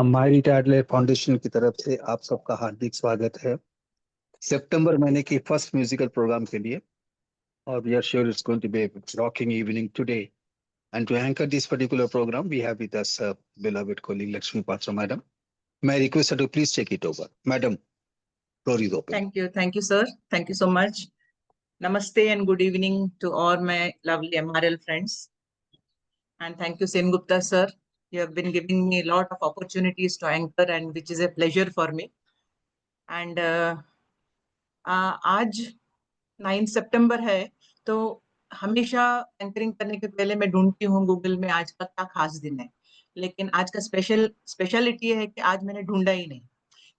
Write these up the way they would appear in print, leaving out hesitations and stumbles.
हमारी टाइडलाइट फाउंडेशन की तरफ से आप सबका हार्दिक स्वागत है सितंबर महीने की फर्स्ट म्यूजिकल प्रोग्राम के लिए। और we are sure it's going to be rocking evening today. And to anchor this particular program we have with us beloved colleague Lakshmi Patra madam. May I request her to please take it over. Madam, floor is open. Thank you, sir. Thank you so much. Namaste and good evening to all my lovely MRL friends. And thank you, Sen Gupta, sir. You have been giving me a lot of opportunities to anchor, and which is a pleasure for me. And आज 9 सितंबर है, तो हमेशा anchoring करने के पहले मैं ढूंढती हूँ गूगल में आज का क्या खास दिन है। लेकिन आज का स्पेशलिटी है कि आज मैंने ढूंढा ही नहीं,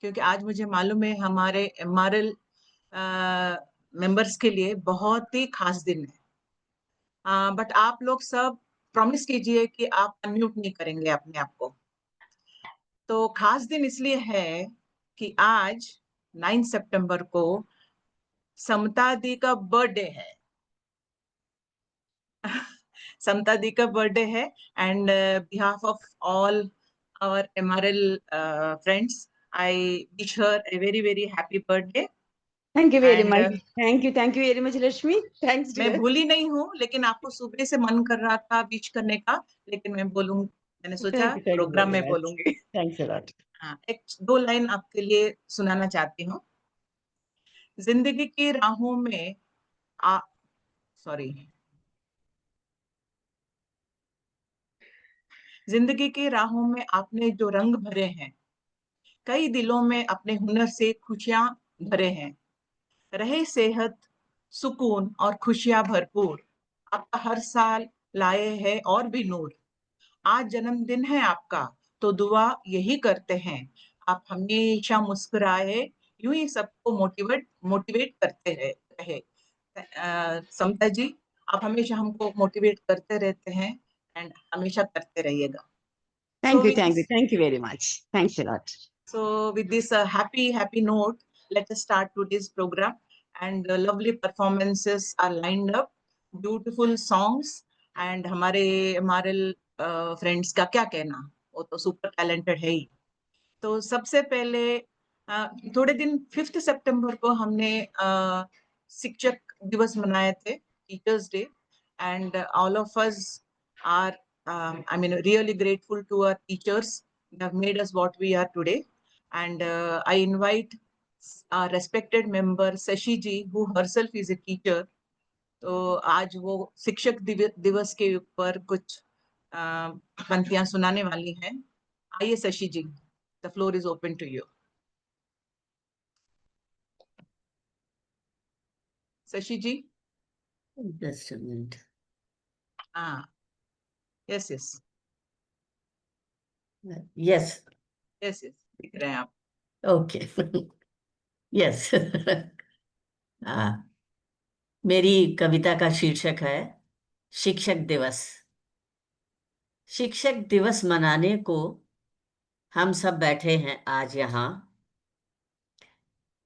क्योंकि आज मुझे मालूम है हमारे MRL मेंबर्स के लिए बहुत ही खास दिन है। बट आप लोग सब प्रॉमिस कीजिए कि आप अनम्यूट नहीं करेंगे अपने आप को। तो खास दिन इसलिए है कि आज 9 सितंबर को समता दी का बर्थडे है। समता दी का बर्थडे है, and behalf of all our MRL friends, I wish her a very very happy birthday. Thank you very And, much. Thank you very much, Rashmi. Thanks, मैं dear. भूली नहीं हूँ, लेकिन आपको सुबह से मन कर रहा था विश करने का, लेकिन मैंने सोचा Thank you प्रोग्राम very में much. बोलूंगी। Thanks a lot. हाँ, एक दो लाइन आपके लिए सुनाना चाहती हूँ। जिंदगी की राहों में जिंदगी की राहों में आपने जो रंग भरे हैं, कई दिलों में अपने हुनर से खुशियां भरे हैं। रहे सेहत, सुकून और खुशियां भरपूर, आपका हर साल लाए है और भी नूर। आज जन्मदिन है आपका, तो दुआ यही करते हैं, आप हमेशा मुस्कुराए, यूं ही सबको मोटिवेट करते रहे। समता जी, आप हमेशा हमको मोटिवेट करते रहते हैं, एंड हमेशा करते रहिएगा। Thank you very much. Thanks a lot. So with this happy note, let us start today's program. And lovely performances are lined up, beautiful songs, and हमारे फ्रेंड्स का क्या कहना, वो तो सुपर टैलेंटेड है ही। तो सबसे पहले थोड़े दिन 5 सितंबर को हमने शिक्षक दिवस मनाए थे, Teachers' Day, and all of us are really grateful to our teachers. They have made us what we are today. And I invite our respected member Sashi ji, who herself is a teacher. तो आज वो शिक्षक दिवस के ऊपर कुछ पंक्तियां सुनाने वाली हैं। आइए Shashi ji, the floor is open to you. Shashi ji, Just a minute. Yes Yes. दिख रहे हैं आप। Okay. Yes. मेरी कविता का शीर्षक है शिक्षक दिवस। शिक्षक दिवस मनाने को हम सब बैठे हैं आज यहाँ।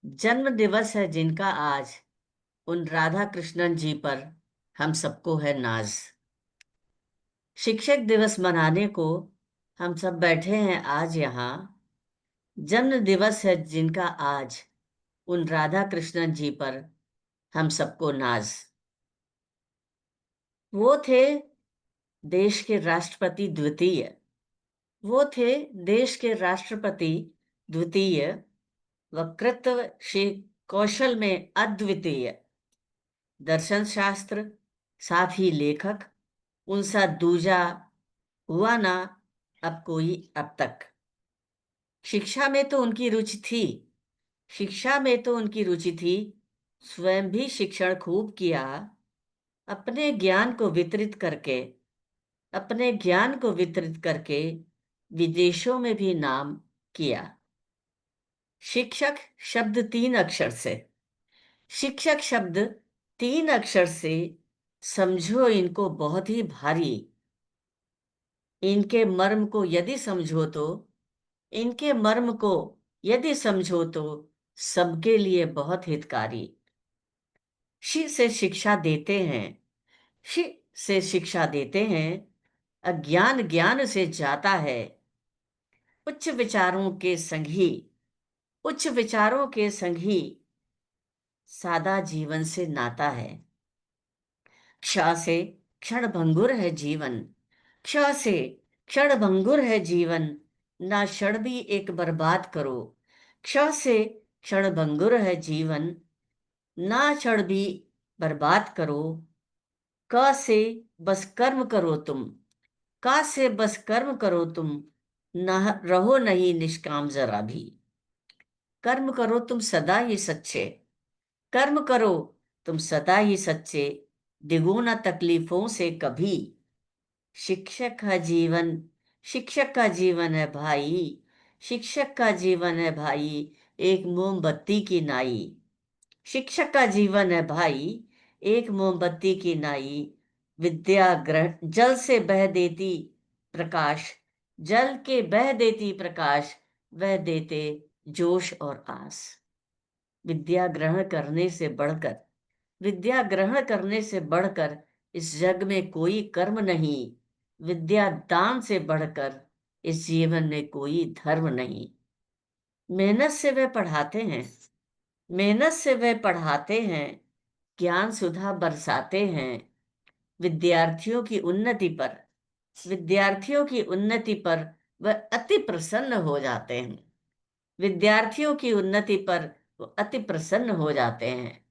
जन्म दिवस है जिनका आज, उन राधा कृष्णन जी पर हम सबको है नाज। शिक्षक दिवस मनाने को हम सब बैठे हैं आज यहाँ। जन्म दिवस है जिनका आज, उन राधा कृष्णन जी पर हम सबको नाज। वो थे देश के राष्ट्रपति द्वितीय, वो थे देश के राष्ट्रपति द्वितीय, वक्तृत्व श्री कौशल में अद्वितीय, दर्शन शास्त्र साथ ही लेखक, उनसा दूजा हुआ ना अब कोई अब तक। शिक्षा में तो उनकी रुचि थी, शिक्षा में तो उनकी रुचि थी, स्वयं भी शिक्षण खूब किया, अपने ज्ञान को वितरित करके, अपने ज्ञान को वितरित करके विदेशों में भी नाम किया। शिक्षक शब्द 3 अक्षर से, शिक्षक शब्द 3 अक्षर से समझो इनको बहुत ही भारी। इनके मर्म को यदि समझो तो, इनके मर्म को यदि समझो तो सबके लिए बहुत हितकारी। शि से शिक्षा देते हैं, शि से शिक्षा देते हैं, अज्ञान ज्ञान से जाता है। उच्च विचारों के संगी, उच्च विचारों के संगी सादा जीवन से नाता है। क्ष से क्षण भंगुर है जीवन, क्ष से क्षण भंगुर है जीवन, ना क्षण भी एक बर्बाद करो। क्ष से क्षण भंगुर है जीवन, ना क्षण भी बर्बाद करो। क से बस कर्म करो तुम, का से बस कर्म करो तुम, न रहो नहीं निष्काम जरा भी। कर्म करो तुम सदा ही सच्चे, कर्म करो तुम सदा ही सच्चे, डिगो ना तकलीफों से कभी। शिक्षक का जीवन, शिक्षक का जीवन है भाई, शिक्षक का जीवन है भाई, एक मोमबत्ती की नाई। शिक्षक का जीवन है भाई, एक मोमबत्ती की नाई। विद्या ग्रहण जल से बह देती प्रकाश, जल के बह देती प्रकाश, वह देते जोश और आस। विद्या ग्रहण करने से बढ़कर, विद्या ग्रहण करने से बढ़कर इस जग में कोई कर्म नहीं। विद्या दान से बढ़कर इस जीवन में कोई धर्म नहीं। मेहनत से वे पढ़ाते हैं, मेहनत से वे पढ़ाते हैं, ज्ञान सुधा बरसाते हैं। विद्यार्थियों की उन्नति पर, विद्यार्थियों की उन्नति पर वह अति प्रसन्न हो जाते हैं। विद्यार्थियों की उन्नति पर वो अति प्रसन्न हो जाते हैं।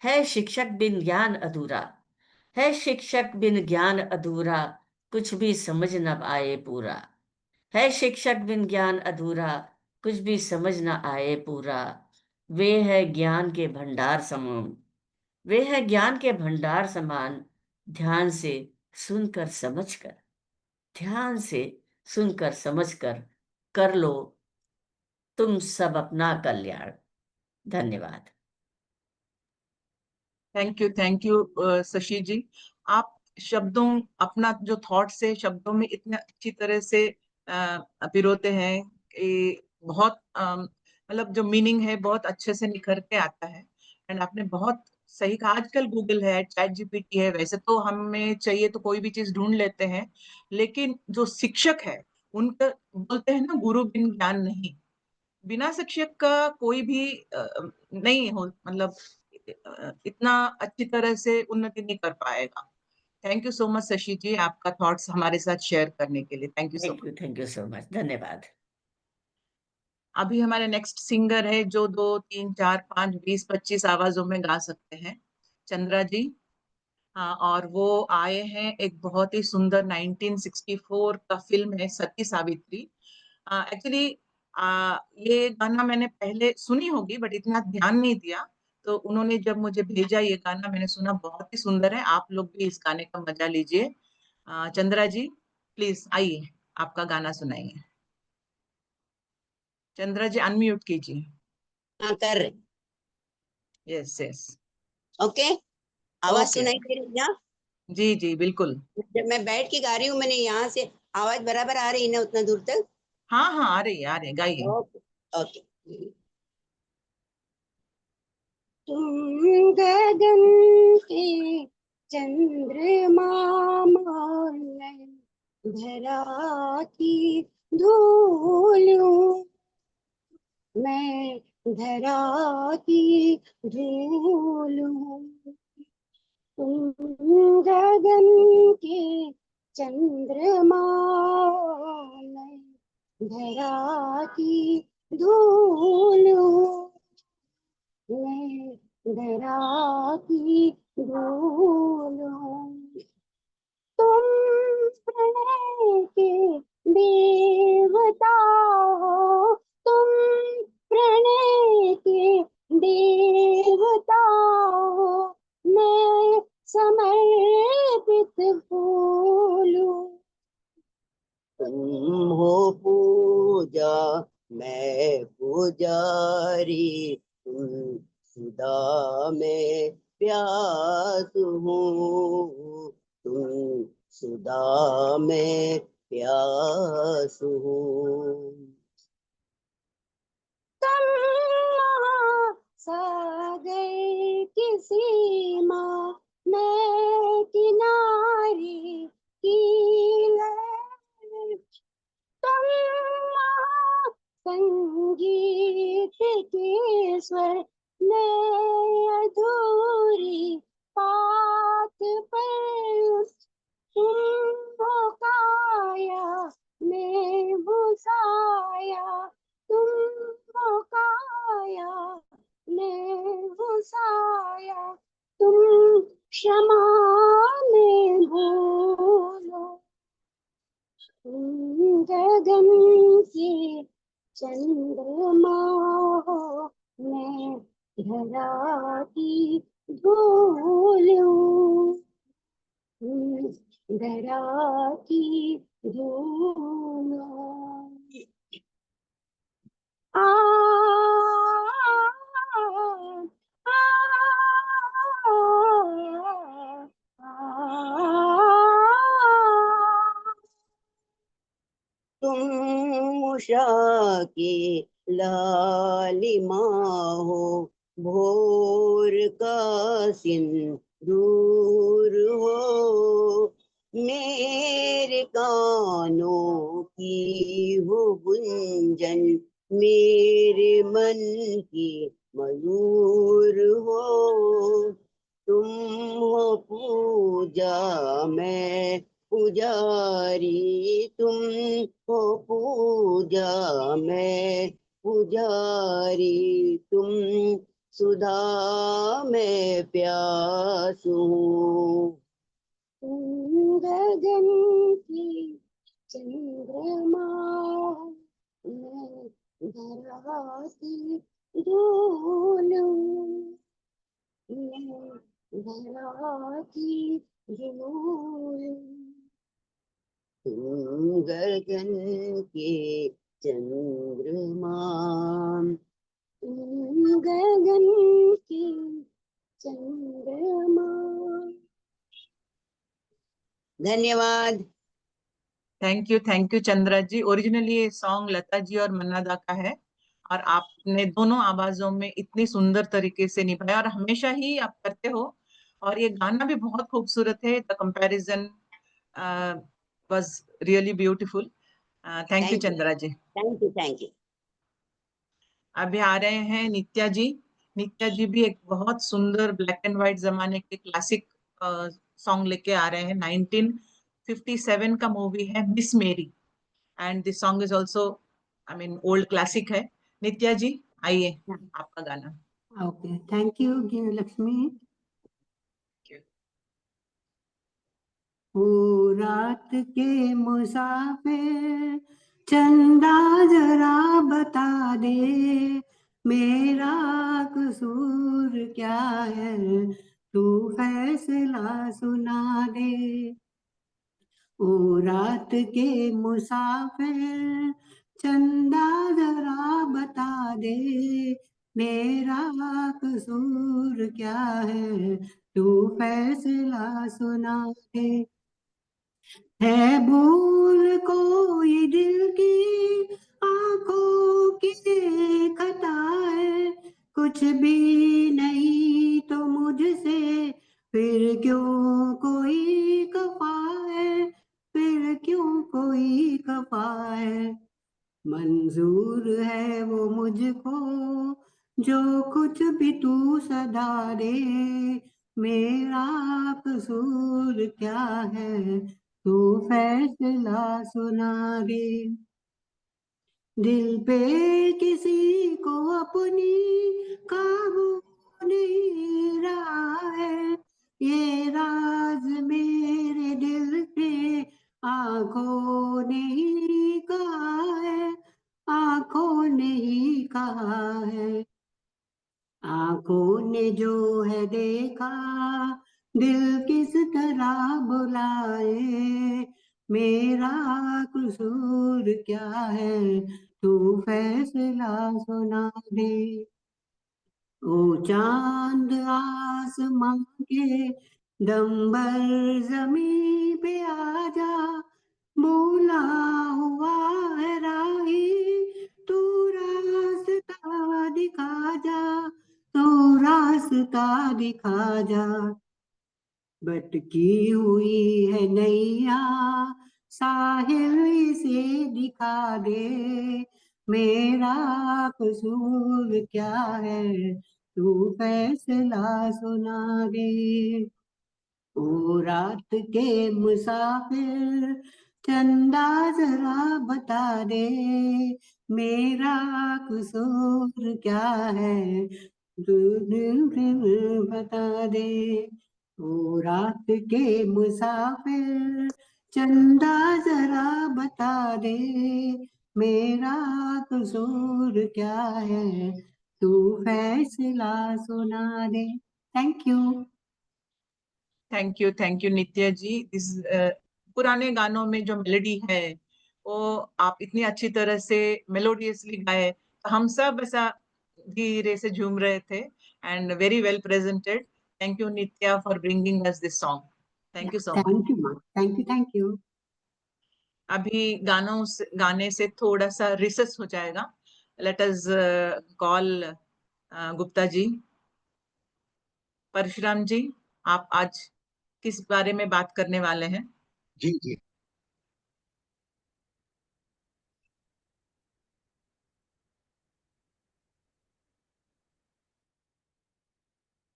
है शिक्षक बिन ज्ञान अधूरा, है शिक्षक बिन ज्ञान अधूरा, कुछ भी समझ न आए पूरा। है शिक्षक बिन ज्ञान अधूरा, कुछ भी समझ न आए पूरा। वे है ज्ञान के भंडार समान, वे है ज्ञान के भंडार समान। ध्यान से सुनकर समझकर, ध्यान से सुनकर समझकर कर लो तुम सब अपना कल्याण। धन्यवाद। थैंक यू शशि जी। आप शब्दों, अपना जो थॉट्स है शब्दों में इतने अच्छी तरह से पिरोते हैं कि बहुत मतलब जो मीनिंग है बहुत अच्छे से निखर के आता है। एंड आपने बहुत सही कहा, आजकल गूगल है, चैट जीपीटी है, वैसे तो हमें चाहिए तो कोई भी चीज ढूंढ लेते हैं, लेकिन जो शिक्षक है उनका, बोलते हैं ना गुरु बिन ज्ञान नहीं, बिना शिक्षक का कोई भी नहीं हो, मतलब इतना अच्छी तरह से उन्नति नहीं कर पाएगा। Thank you so much Shashi ji, आपका थॉट्स हमारे साथ शेयर करने के लिए thank you so much. Thank you so much, धन्यवाद। अभी हमारे नेक्स्ट सिंगर है जो 2, 3, 4, 5, 20, 25 आवाजों में गा सकते हैं, चंद्रा जी। हाँ, और वो आए हैं एक बहुत ही सुंदर 1964 का फिल्म है सती सावित्री। एक्चुअली ये गाना मैंने पहले सुनी होगी बट इतना ध्यान नहीं दिया, तो उन्होंने जब मुझे भेजा ये गाना मैंने सुना, बहुत ही सुंदर है। आप लोग भी इस गाने का मजा लीजिए। चंद्रा जी प्लीज आइए, आपका गाना सुनाइए। चंद्रा जी अनम्यूट कीजिए। हाँ कर रहे। Yes yes. ओके, आवाज ओके। सुनाई दे रही है ना? जी जी बिल्कुल। जब मैं बैठ के गा रही हूँ, मैंने यहाँ से आवाज बराबर आ रही है ना उतना दूर तक? हाँ हाँ आ रही है, आ रही है, गाइए। Okay okay. तुम गगन के चंद्रमा मैं धरा की धूल हूँ, मैं धरा की धूल हूँ। तुम गगन के चंद्रमा मैं धरा की धूल हूँ, मैं धरा की धूल हूँ। तुम प्रणय के देवता हो, तुम प्रणय के देवता हो, मैं समर्पित फूल हूँ। तुम हो पूजा, मैं पुजारी, तुम सुधा में प्यास हूँ, तुम सुधा में प्यास हूँ। तुम महासागर की सीमा, मैं किनारे की लहर। तुम संगीत के स्वर में अधूरी बात पर तुम हो काया मैं हूँ साया, तुम हो काया मैं हूँ साया, तुम क्षमा में भूलो, तुम गगन के चंद्रमा हो मैं धरा की धूल हूँ, धरा की धूल हूँ। आ तुम उषा की लालिमा हो भोर का सिंदूर हो, मेरे कानों की हो गुंजन, मेरे मन की मयूर हो, तुम हो पूजा मैं पुजारी, तुम हो पूजा मैं पुजारी, तुम सुधा मैं प्यास हूँ, तुम गगन की चंद्रमा मैं धरा की धूल हूँ, धरा की धूल, तुम गगन के चंद्रमा, तुम गगन के चंद्रमा। धन्यवाद। Thank you Chandra ji. Originally ये सॉन्ग लता जी और मन्ना दा का है और आपने दोनों आवाजों में इतनी सुंदर तरीके से निभाया और हमेशा ही आप करते हो। और ये गाना भी बहुत खूबसूरत है। The comparison was really beautiful. Thank you Chandra ji. Thank you, thank you. अभी आ रहे हैं नित्या जी। नित्या जी भी एक बहुत सुंदर ब्लैक एंड व्हाइट जमाने के क्लासिक सॉन्ग लेके आ रहे हैं। 1957 का मूवी है Miss Mary and this song is also I mean old classic है। नित्या जी आइए, आपका गाना। Okay, thank you Lakshmi. ओ रात के मुसाफिर चंदा जरा बता दे, मेरा कसूर क्या है तू फैसला सुना दे। ओ रात के मुसाफिर चंदा जरा बता दे, मेरा कसूर क्या है तू फैसला सुना दे। है भूल कोई दिल की आंखों की खता है, कुछ भी नहीं तो मुझसे फिर क्यों कोई खफा है, फिर क्यों कोई खफा है। मंजूर है वो मुझको जो कुछ भी तू सदा दे, मेरा कसूर क्या है तू फैसला सुना दे। दिल पे किसी को अपनी काबू नहीं रहा है, ये राज मेरे दिल से आंखों ने ही कहा है, आंखों ने ही कहा है। आंखों ने जो है देखा दिल किस तरह बुलाए, मेरा कसूर क्या है तू फैसला सुना दे। ओ चांद आसमां के दम्बर जमीन पे आजा, भूला हुआ है राही तू रास्ता दिखा जा, तू रास्ता दिखा जा। भटकी हुई है नैया साहिल से दिखा दे, मेरा कसूर क्या है, तू फैसला सुना दे। ओ रात के मुसाफिर, चंदा जरा बता दे, मेरा कसूर क्या है, तू बता दे। ओ रात के मुसाफिर, चंदा जरा बता दे, मेरा कसूर क्या है, तू फैसला सुना दे। Thank you. Thank you Nitya ji. इस पुराने गानों में जो मेलोडी है वो आप इतनी अच्छी तरह से मेलोडियसली गाए, तो हम सब ऐसा धीरे से झूम रहे थे। And very well presented. Thank you Nitya for bringing us this song. Thank you so much. Thank you ma'am, thank you, thank you. अभी गाने से थोड़ा सा रिसर्च हो जाएगा। Let us call Gupta ji. Parshuram जी, आप आज किस बारे में बात करने वाले हैं? जी जी,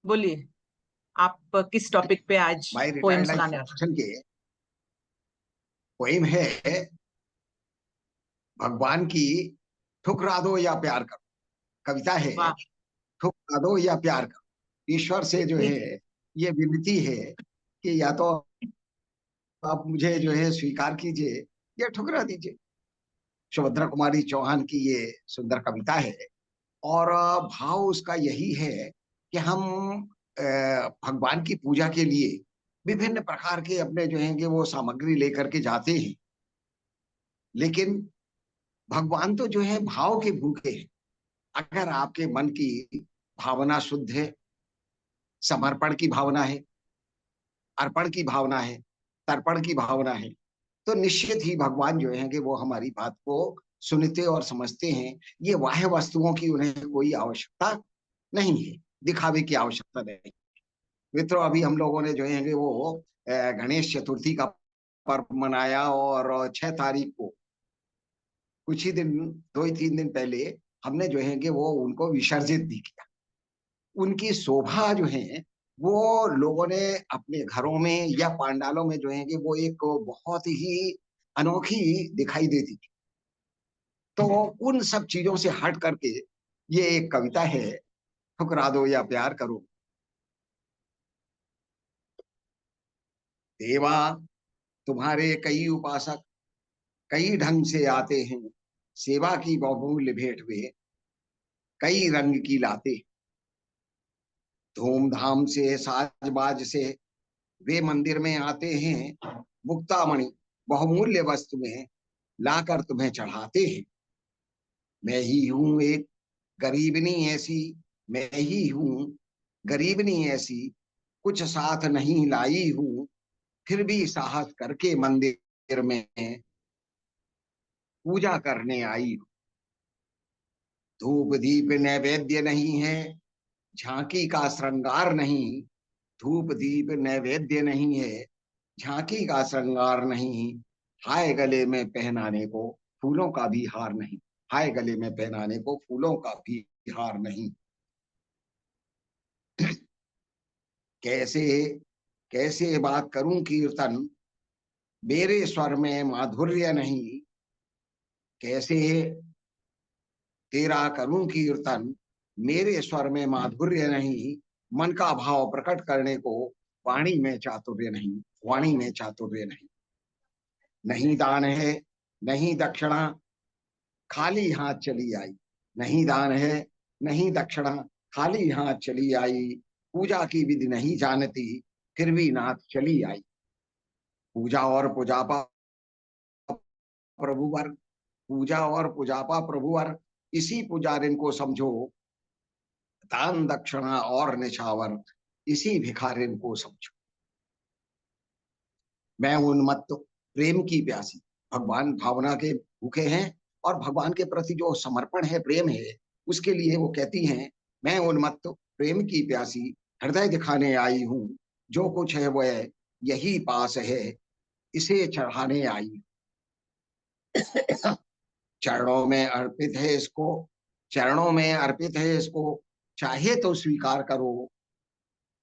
बोलिए, आप किस टॉपिक पे आज माय पोएम रिटायर्ड लाइफ सुनाने वाले? फंक्शन के पोएम है भगवान की ठुकरा दो या प्यार करो। कविता है वाह, ठुकरा दो या प्यार करो। ईश्वर से जो ठीक। है ये विनती है कि या तो आप मुझे जो है स्वीकार कीजिए या ठुकरा दीजिए। सुभद्रा कुमारी चौहान की ये सुंदर कविता है और भाव उसका यही है कि हम भगवान की पूजा के लिए विभिन्न प्रकार के अपने जो है वो सामग्री लेकर के जाते हैं, लेकिन भगवान तो जो है भाव के भूखे हैं। अगर आपके मन की भावना शुद्ध है, समर्पण की भावना है, अर्पण की भावना है, तर्पण की भावना है, तो निश्चित ही भगवान जो है कि वो हमारी बात को सुनते और समझते हैं। ये बाह्य वस्तुओं की उन्हें कोई आवश्यकता नहीं है, दिखावे की आवश्यकता नहीं। मित्रों, अभी हम लोगों ने जो है कि वो गणेश चतुर्थी का पर्व मनाया और 6 तारीख को कुछ ही दिन 2 ही 3 दिन पहले हमने जो है कि वो उनको विसर्जित भी किया। उनकी शोभा जो है वो लोगों ने अपने घरों में या पांडालों में जो है कि वो एक बहुत ही अनोखी दिखाई देती थी। तो उन सब चीजों से हट करके ये एक कविता है, ठुकरा दो या प्यार करो। देवा तुम्हारे कई उपासक कई ढंग से आते हैं, सेवा की बहुमूल्य भेंट वे कई रंग की लाते। धूमधाम से साजबाज से वे मंदिर में आते हैं, मुक्तामणि बहुमूल्य वस्तु में लाकर तुम्हें चढ़ाते हैं। मैं ही हूं एक गरीबनी ऐसी, मैं ही हूं गरीबनी ऐसी, कुछ साथ नहीं लाई हूं, फिर भी साहस करके मंदिर में पूजा करने आई हूं। धूप दीप नैवेद्य नहीं है, झांकी का श्रृंगार नहीं। धूप दीप नैवेद्य नहीं है, झांकी का श्रृंगार नहीं। हाय गले में पहनाने को फूलों का भी हार नहीं, हाय गले में पहनाने को फूलों का भी हार नहीं। कैसे कैसे बात करूं कीर्तन, मेरे स्वर में माधुर्य नहीं। कैसे तेरा करूं कीर्तन, मेरे स्वर में माधुर्य नहीं। मन का भाव प्रकट करने को वाणी में चातुर्य नहीं, वाणी में चातुर्य नहीं। नहीं दान है नहीं दक्षिणा, खाली हाथ चली आई। नहीं दान है नहीं दक्षिणा, खाली हाथ चली आई। पूजा की विधि नहीं जानती, फिर भी नाथ चली आई। पूजा और पुजापा प्रभुवर, पूजा और पुजापा प्रभुवर, इसी पुजारिन को समझो। दान दक्षिणा और निछावर, इसी भिखारिन को समझो। मैं उन्मत्त प्रेम की प्यासी। भगवान भावना के भूखे हैं और भगवान के प्रति जो समर्पण है, प्रेम है, उसके लिए वो कहती हैं, मैं उन्मत्त प्रेम की प्यासी, हृदय दिखाने आई हूं। जो कुछ है वह यही पास है, इसे चढ़ाने आई। चरणों में अर्पित है इसको, चरणों में अर्पित है इसको, चाहे तो स्वीकार करो,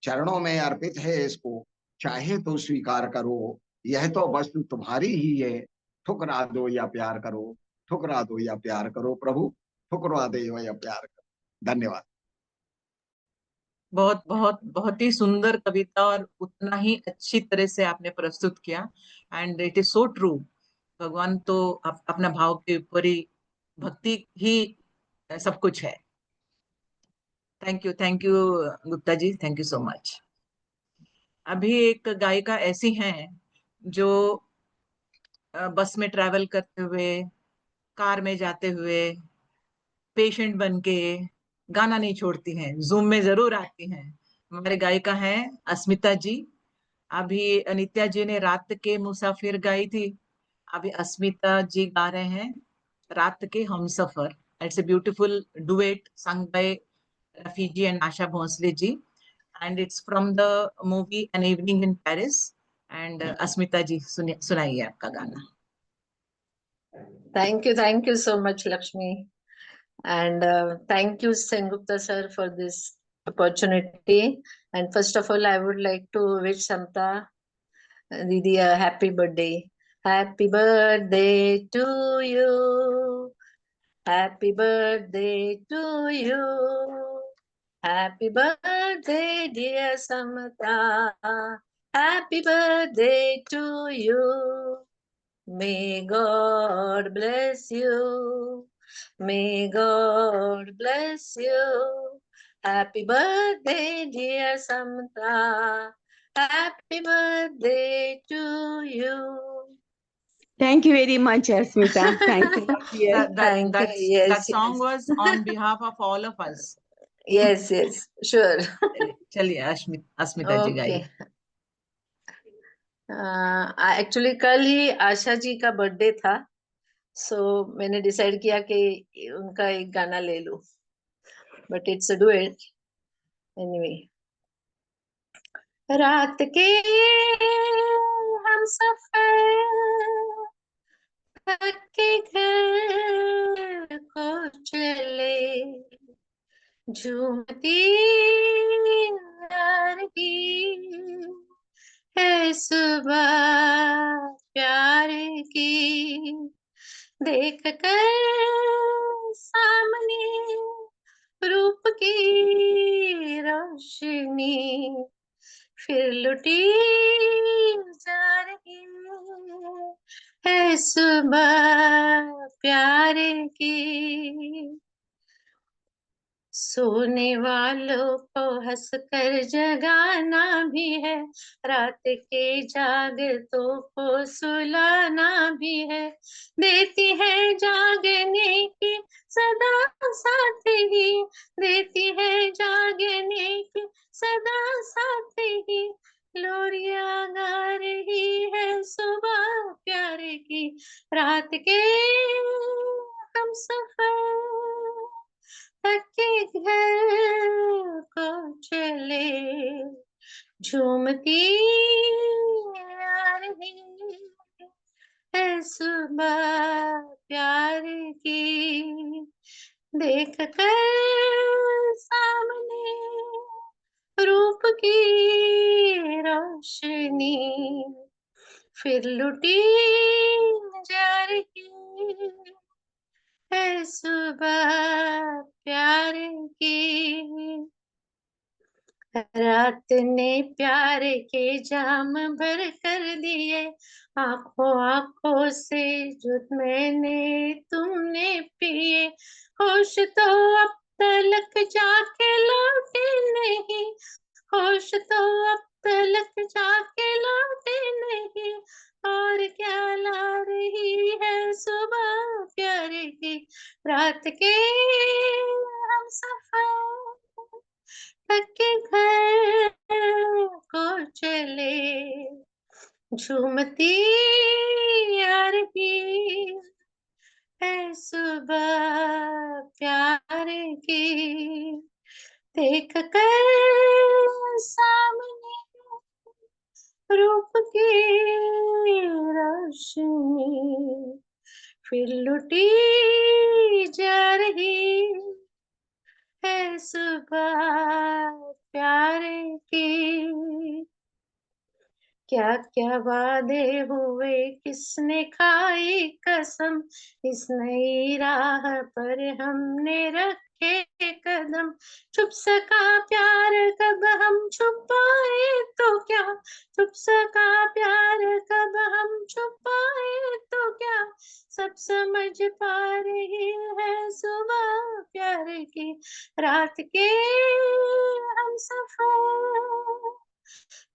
चरणों में अर्पित है इसको, चाहे तो स्वीकार करो, यह तो वस्तु तुम्हारी ही है, ठुकरा दो या प्यार करो, ठुकरा दो या प्यार करो प्रभु, ठुकरा दो या प्यार करो। धन्यवाद। बहुत बहुत बहुत ही सुंदर कविता और उतना ही अच्छी तरह से आपने प्रस्तुत किया। And it is so true. भगवान तो अपना भाव के ऊपर ही, भक्ति ही सब कुछ है। Thank you Gupta ji, thank you so much. अभी एक गायिका ऐसी हैं जो बस में ट्रैवल करते हुए, कार में जाते हुए, पेशेंट बन के गाना नहीं छोड़ती हैं, जूम में जरूर आती हैं। हमारे गायिका हैं अस्मिता जी। अभी अनित्या जी ने रात के मुसाफिर गाई थी, अभी अस्मिता जी गा रहे हैं रात के हमसफर। It's a beautiful duet sung by Rafi ji and Asha Bhosle ji, and it's from the movie an evening in Paris. एंड अस्मिता जी सुनाइए आपका गाना। Thank you so much, Lakshmi. And thank you, Sengupta sir, for this opportunity. And first of all, I would like to wish Samta Didi a happy birthday. Happy birthday to you. Happy birthday to you. Happy birthday, dear Samta. Happy birthday to you. May God bless you. May God bless you. Happy birthday, dear Samta. Happy birthday to you. Thank you very much, Asmita. Thank you, dear. That song was on behalf of all of us. Yes, sure. चलिए अस्मिता जी गाइए। Actually कल ही आशा जी का birthday था, सो मैंने decide किया कि उनका एक गाना ले लूं, but it's a duet anyway. रात के हम सफर थक के घर को चले, झूमती यार की है सुबह प्यार की, देख कर सामने रूप की रोशनी, फिर लुटी जा रही है सुबह प्यार की। सोने वालों को हंसकर जगाना भी है, रात के जागतों को सुलाना भी है, देती है जागने की सदा साथ ही, देती है जागने की सदा साथ ही, लोरिया गा रही है सुबह प्यार की। रात के हम सफर थके घर को चले, झूमती आ रही है सुबह प्यार की, देख कर सामने रूप की रोशनी, फिर लुटी जा रही है सुबह प्यार की। रात ने प्यार के जाम भर कर दिए, आंखों आंखों से जो मैंने तुमने पिए, होश तो अब तलक जाके लौटे नहीं, होश तो अब तलक जाके लौटे नहीं, और क्या ला रही है सुबह प्यार की। रात के हम सफर थके घर को चले, झूमती आ रही है सुबह प्यार की, देख कर सामने रूप की रोशनी, फिर लुटी जा रही है सुबह प्यार की। क्या क्या वादे हुए, किसने खाई कसम, इस नई राह पर हमने रखे कदम। छुप सका प्यार कब हम छुपाए तो क्या, छुप सका प्यार कब हम छुपाए तो क्या। सब समझ पा रही है सुबह प्यार की, रात के हम सफर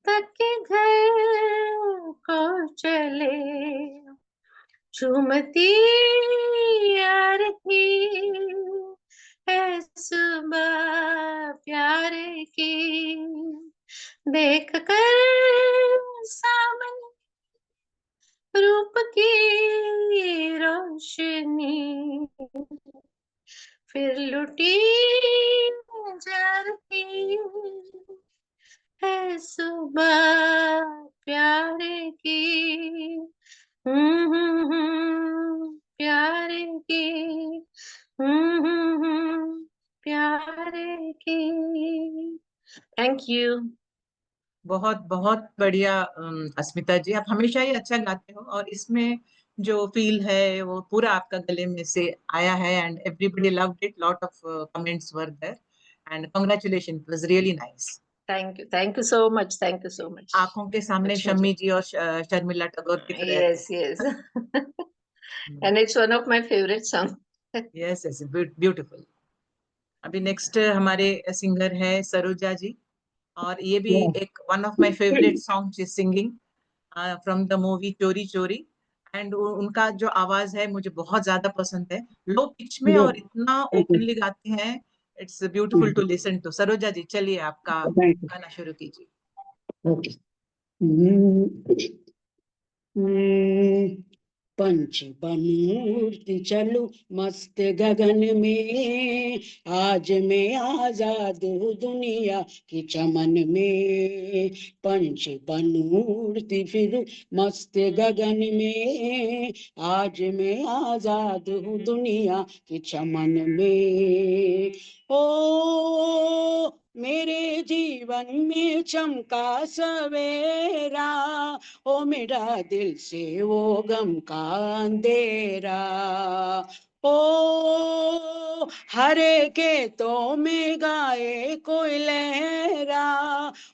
तक के घर को चले। झूमती आ रही है सुबह प्यार की। देख कर सामने रूप की रोशनी, फिर लुटी जा रही है सुबह प्यार की। प्यार की। प्यार की। Thank you. बहुत बहुत बढ़िया अस्मिता जी, आप हमेशा ही अच्छा गाते हो और इसमें जो फील है वो पूरा आपका गले में से आया है। And everybody loved it, lot of comments were there and congratulation, it was really nice. Thank you so much, thank you so much. आंखों के सामने अच्छा शम्मी जी और शर्मिला टैगोर दिख रहे थे। Yes yes, and it's one of my favourite song. Yes yes, beautiful. अभी next हमारे सिंगर है सरोजा जी, और ये भी एक one of my favourite song she singing from the movie चोरी चोरी। एंड उनका जो आवाज है मुझे बहुत ज्यादा पसंद है, लो पिच में और इतना ओपनली गाती हैं। It's beautiful to listen to. Saroja ji, चलिए आपका गाना शुरू कीजिए। पंच बनूर्ति चलू मस्त गगन में, आज मैं आजाद हूँ दुनिया की चमन में। पंच बनूर्ति फिर मस्त गगन में, आज मैं आजाद हूँ दुनिया की चमन में। ओ मेरे जीवन में चमका सवेरा, ओ मेरा दिल से वो गम का अंधेरा। ओ हरे खेतों में गाए कोई लहरा,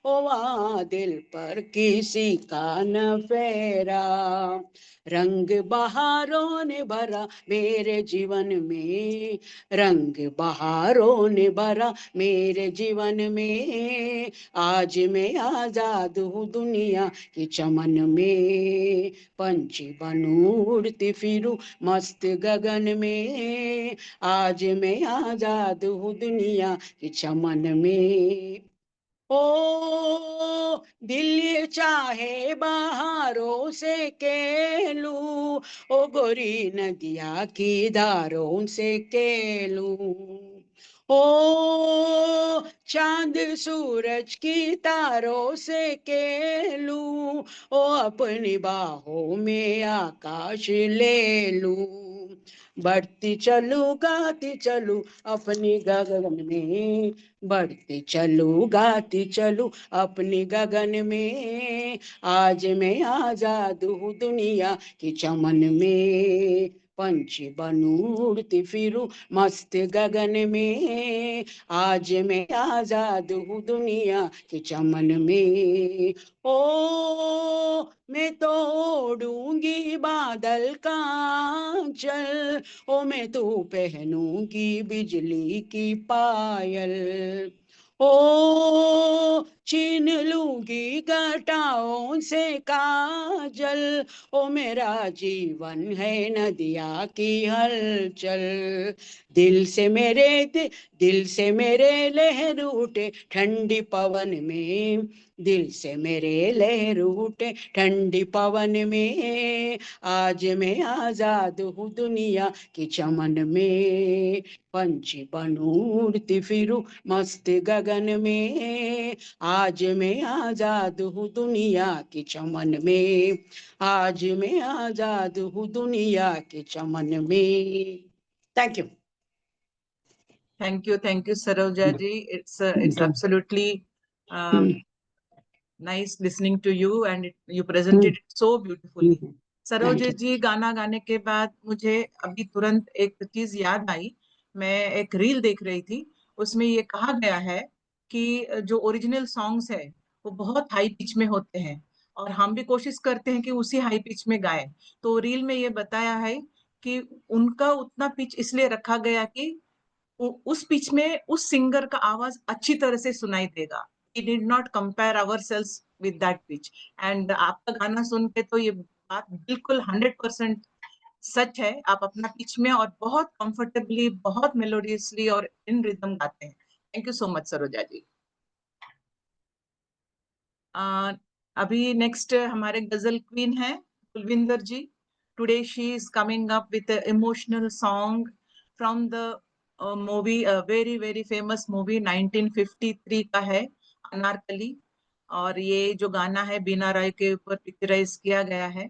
ओ वहाँ दिल पर किसी का न फेरा। रंग बहारों ने भरा मेरे जीवन में, रंग बहारों ने भरा मेरे जीवन में, आज मैं आजाद हूँ दुनिया की चमन में। पंछी बनूं उड़ती फिरूं मस्त गगन में, आज मैं आजाद हूँ दुनिया की चमन में। ओ दिल ये चाहे बहारों से केलू, ओ गोरी नदिया की धारों से केलू। ओ चांद सूरज की तारों से केलू, ओ अपनी बाहों में आकाश ले लूं। बढ़ती चलू गाती चलू अपनी गगन में, बढ़ती चलू गाती चलू अपनी गगन में, आज मैं आजाद हूँ दुनिया की चमन में। पंछी बनूं उड़ती फिरूं मस्त गगन में, आज मैं आजाद हूँ दुनिया की चमन में। ओ मैं तो ओढ़ूंगी बादल का आंचल, ओ मैं तो पहनूंगी बिजली की पायल। ओ छीन लूंगी घटाओं से काजल, ओ मेरा जीवन है नदिया की हलचल। दिल से मेरे दिल से मेरे लहर उठे ठंडी पवन में, दिल से मेरे लहर उठे ठंडी पवन में, आज मैं आजाद हूँ दुनिया की चमन में, पंछी बनूं उड़ती फिरूं मस्त गगन में, आज मैं आजाद हूँ दुनिया की चमन में, आज मैं आजाद हूँ दुनिया के चमन में। Thank you. Thank you, Saroja ji. It's absolutely nice listening to you, and you presented it so beautifully. Saroja ji, गाना गाने के बाद मुझे अभी तुरंत एक चीज याद आई। मैं एक रील देख रही थी, उसमें ये कहा गया है कि जो ओरिजिनल सॉन्ग्स है वो बहुत हाई पिच में होते हैं, और हम भी कोशिश करते हैं कि उसी हाई पिच में गाएं। तो रील में ये बताया है कि उनका उतना पिच इसलिए रखा गया कि उस पिच में उस सिंगर का आवाज अच्छी तरह से सुनाई देगा। We did not compare ourselves with that pitch. And आपका गाना सुन के तो ये बात बिल्कुल 100% सच है। आप अपना पिच में और बहुत कंफर्टेबली, बहुत मेलोडियसली और इन रिदम गाते हैं। Thank you so much Saroja ji. अभी नेक्स्ट हमारे गजल क्वीन है Kulwinder ji. Today she is coming up with emotional song from the movie, very very famous movie 1953 का है, अनारकली। और ये जो गाना है बीना राय के ऊपर पिक्चराइज किया गया है।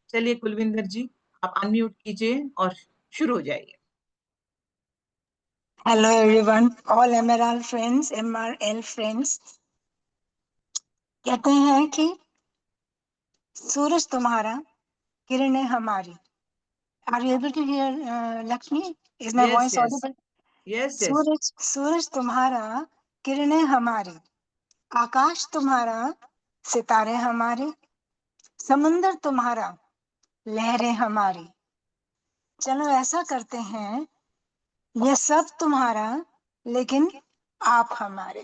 चलिए कुलविंदर जी, आप अनम्यूट कीजिए और शुरू हो जाइए। Hello everyone, all Emerald friends, MRL friends. कहते हैं कि सूरज तुम्हारा, किरणें हमारी. Are you able to hear, Lakshmi? Is my Yes, voice yes. audible? Yes, yes. सूरज तुम्हारा, किरणें हमारी, आकाश तुम्हारा, सितारे हमारे, समुंदर तुम्हारा, लहरें हमारी. चलो ऐसा करते हैं, ये सब तुम्हारा लेकिन आप हमारे.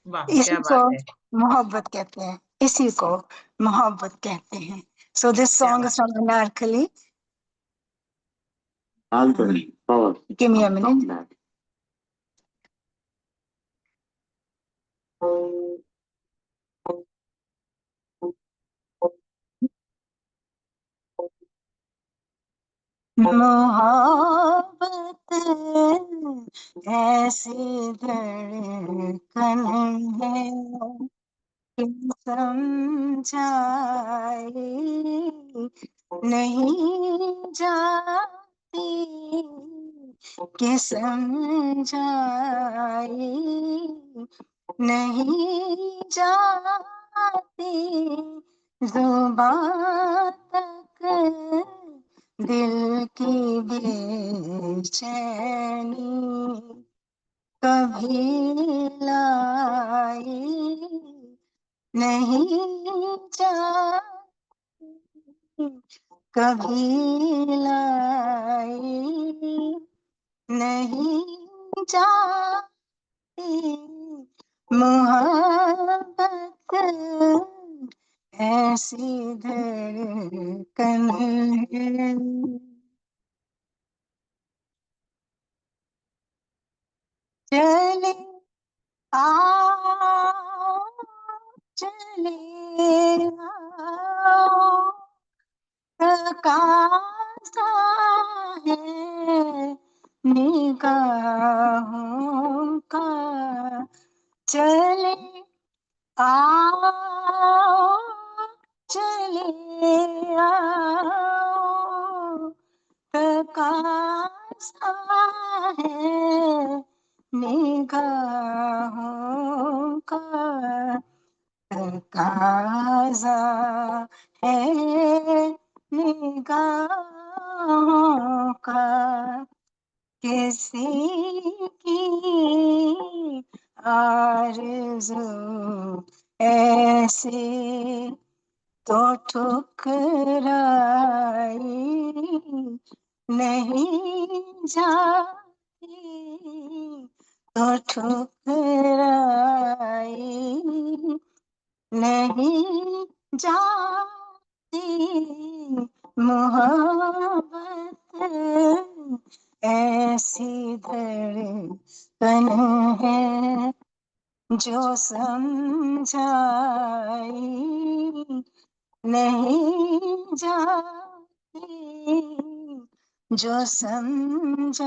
वाह, इसी क्या को बात है। मोहब्बत कहते हैं, इसी को मोहब्बत कहते हैं. So this song is from Anarkali. Give me a minute. मोहब्बत ऐसी धड़कन है कि समझाई नहीं जाती, कि समझाई नहीं जाती, जुबां तक दिल की बेचैनी कभी लाई नहीं जाती, कभी लाई नहीं जाती. मोहब्बत ऐसी धड़कन है. चले आओ, चले आओ, तकाज़ा है निगाहों का. चले आओ, चले आओ, तकाज़ा है निगाहों का, तकाज़ा है निगाहों का. किसी की आरज़ू ऐसे तो ठुकराई नहीं जाती, तो ठुकराई नहीं जाती. मोहब्बत ऐसी धड़कन है. जो समझाई नहीं जाती, जो समझाई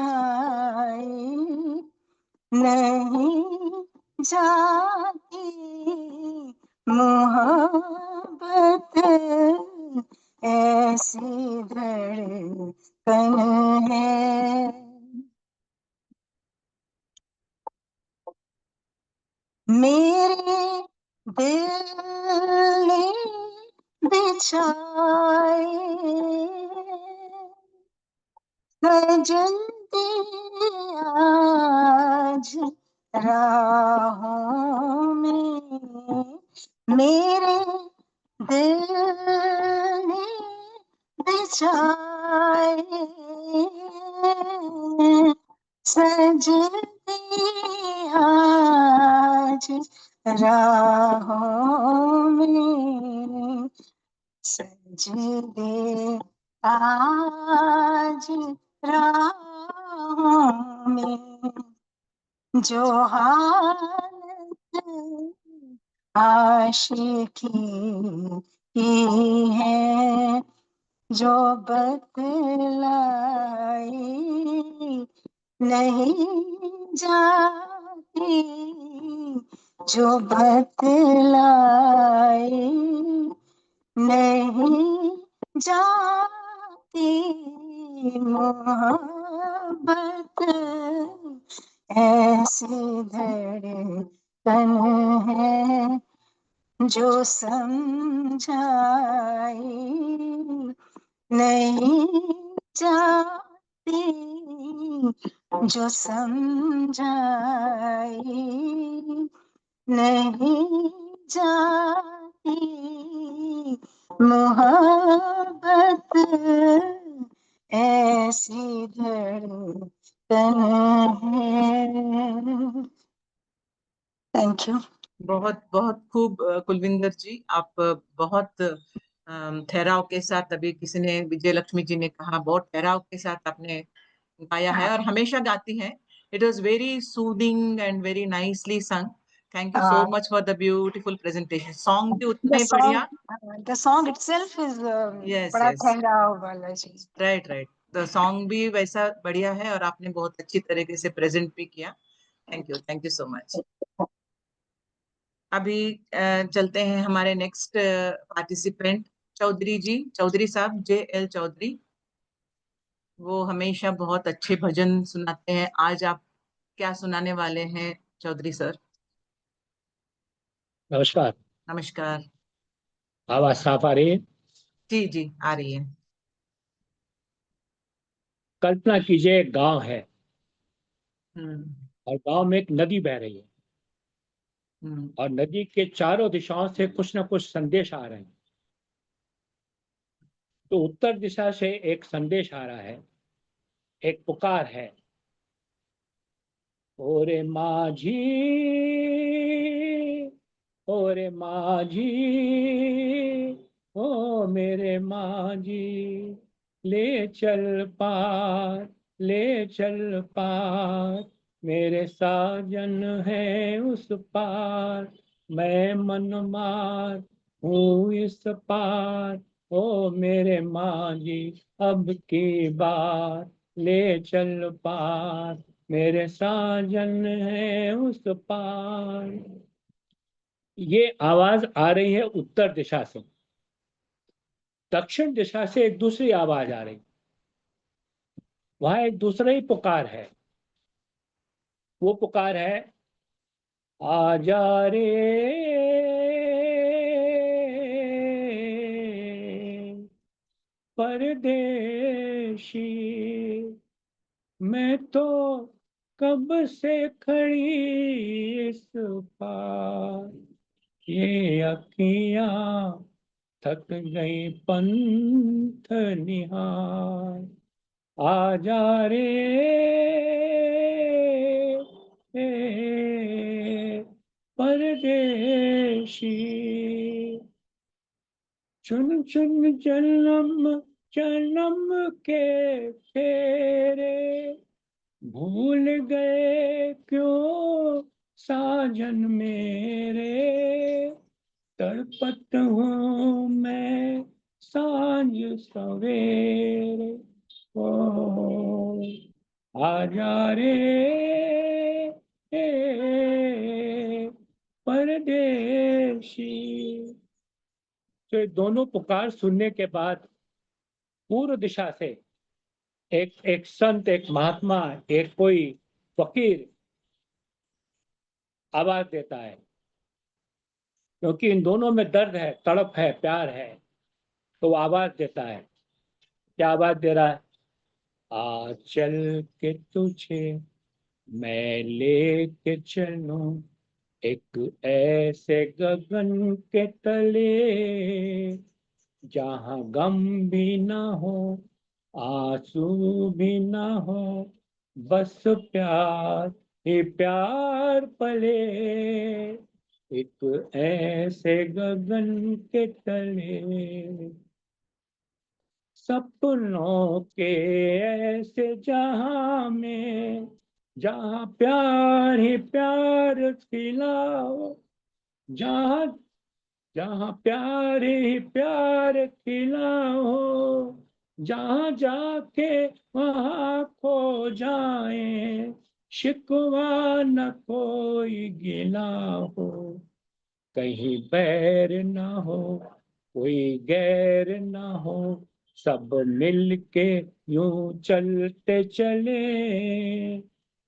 नहीं जाती, मोहब्बत ऐसी धड़कन है। मेरे दिल ने बिछाए सजन आज राहों में, मेरे दिल ने बिछाए सजती आज राहों में, सजदे आज राहों में, जो हालत आशिकी की है, जो बतलाई नहीं जाती, जो बतलाई नहीं जाती, मोहब्बत ऐसी धड़कन है, जो समझाई नहीं जाती, जो समझाई नहीं जाती, मोहब्बत ऐसी धड़कन है। Thank you. बहुत बहुत खूब कुलविंदर जी, आप बहुत ठहराव के साथ, अभी किसी ने, विजय लक्ष्मी जी ने कहा, बहुत ठहराव के साथ आपने गाया है और हमेशा गाती हैं। It was very soothing and very nicely sung. Thank you so much for the beautiful presentation. Song भी उतना ही बढ़िया। The song itself is yes बड़ा यस, ठहराव वाला जी। राइट राइट, द सॉन्ग भी वैसा बढ़िया है और आपने बहुत अच्छी तरीके से प्रेजेंट भी किया। Thank you so much. अभी चलते हैं हमारे नेक्स्ट पार्टिसिपेंट चौधरी जी, चौधरी साहब, JL चौधरी। वो हमेशा बहुत अच्छे भजन सुनाते हैं। आज आप क्या सुनाने वाले हैं चौधरी सर? नमस्कार। नमस्कार। आवाज साफ आ रही है? जी जी, आ रही है। कल्पना कीजिए एक गांव है हम्म और गांव में एक नदी बह रही है हम्म और नदी के चारों दिशाओं से कुछ ना कुछ संदेश आ रहे हैं। तो उत्तर दिशा से एक संदेश आ रहा है, एक पुकार है, ओरे माझी, ओरे माझी, ओ मेरे माझी, ले चल पार, ले चल पार, मेरे साजन है उस पार, मैं मनमार हूँ इस पार, ओ मेरे माझी अब की बार, ले चल पार, मेरे साजन है उस पार। ये आवाज आ रही है उत्तर दिशा से। दक्षिण दिशा से एक दूसरी आवाज आ रही, वहां एक दूसरा ही पुकार है। वो पुकार है, आजा रे परदेशी, मैं तो कब से खड़ी इस पार, ये अखियां थक गई पंथ निहार, आजा रे परदेशी, चुन चुन जन्म जन्म के फेरे, भूल गए क्यों साजन मेरे, तड़पत हूँ मैं सांझ सवेरे। ओ आजा रे परदेशी। तो ये दोनों पुकार सुनने के बाद पूर्व दिशा से एक संत, एक महात्मा, एक कोई फकीर आवाज देता है, क्योंकि इन दोनों में दर्द है, तड़प है, प्यार है, तो वो आवाज देता है। क्या आवाज दे रहा है? आ चल के तुझे मैं लेके चलूं एक ऐसे गगन के तले, जहां गम भी ना हो, आंसू भी ना हो, बस प्यार ही प्यार पले। एक ऐसे गगन के तले, सपनों के ऐसे जहां में, जहां प्यार ही प्यार खिला हो, जहां जहां प्यार ही प्यार खिला हो, जहां जाके वहां खो जाए, शिकवा न कोई गिला हो, कहीं बैर ना हो, कोई गैर ना हो, सब मिलके यूं चलते चले,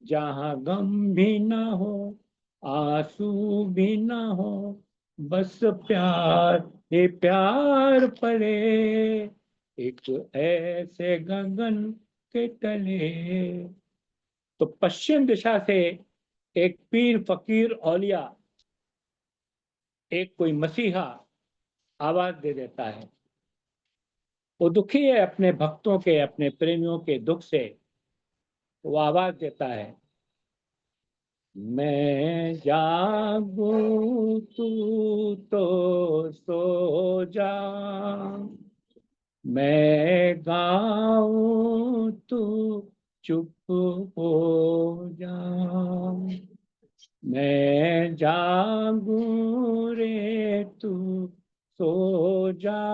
जहां गम भी ना हो, आंसू भी ना हो, बस प्यार ही प्यार पड़े, एक ऐसे गगन के तले। तो पश्चिम दिशा से एक पीर फकीर औलिया, एक कोई मसीहा आवाज दे देता है। वो दुखी है अपने भक्तों के, अपने प्रेमियों के दुख से, वो आवाज देता है, मैं जागूं तू तो सो जा, मैं गाऊं तू चुप हो जा, मैं जागूं रे तू सो जा,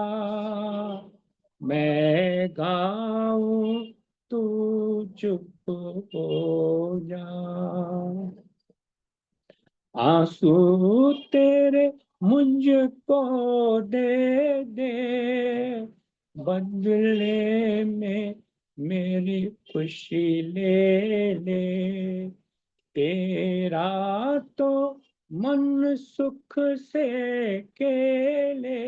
मैं गाऊं तू चुप हो जा, आंसू तेरे मुझको दे दे, बदले में मेरी खुशी ले ले, तेरा तो मन सुख से खेले,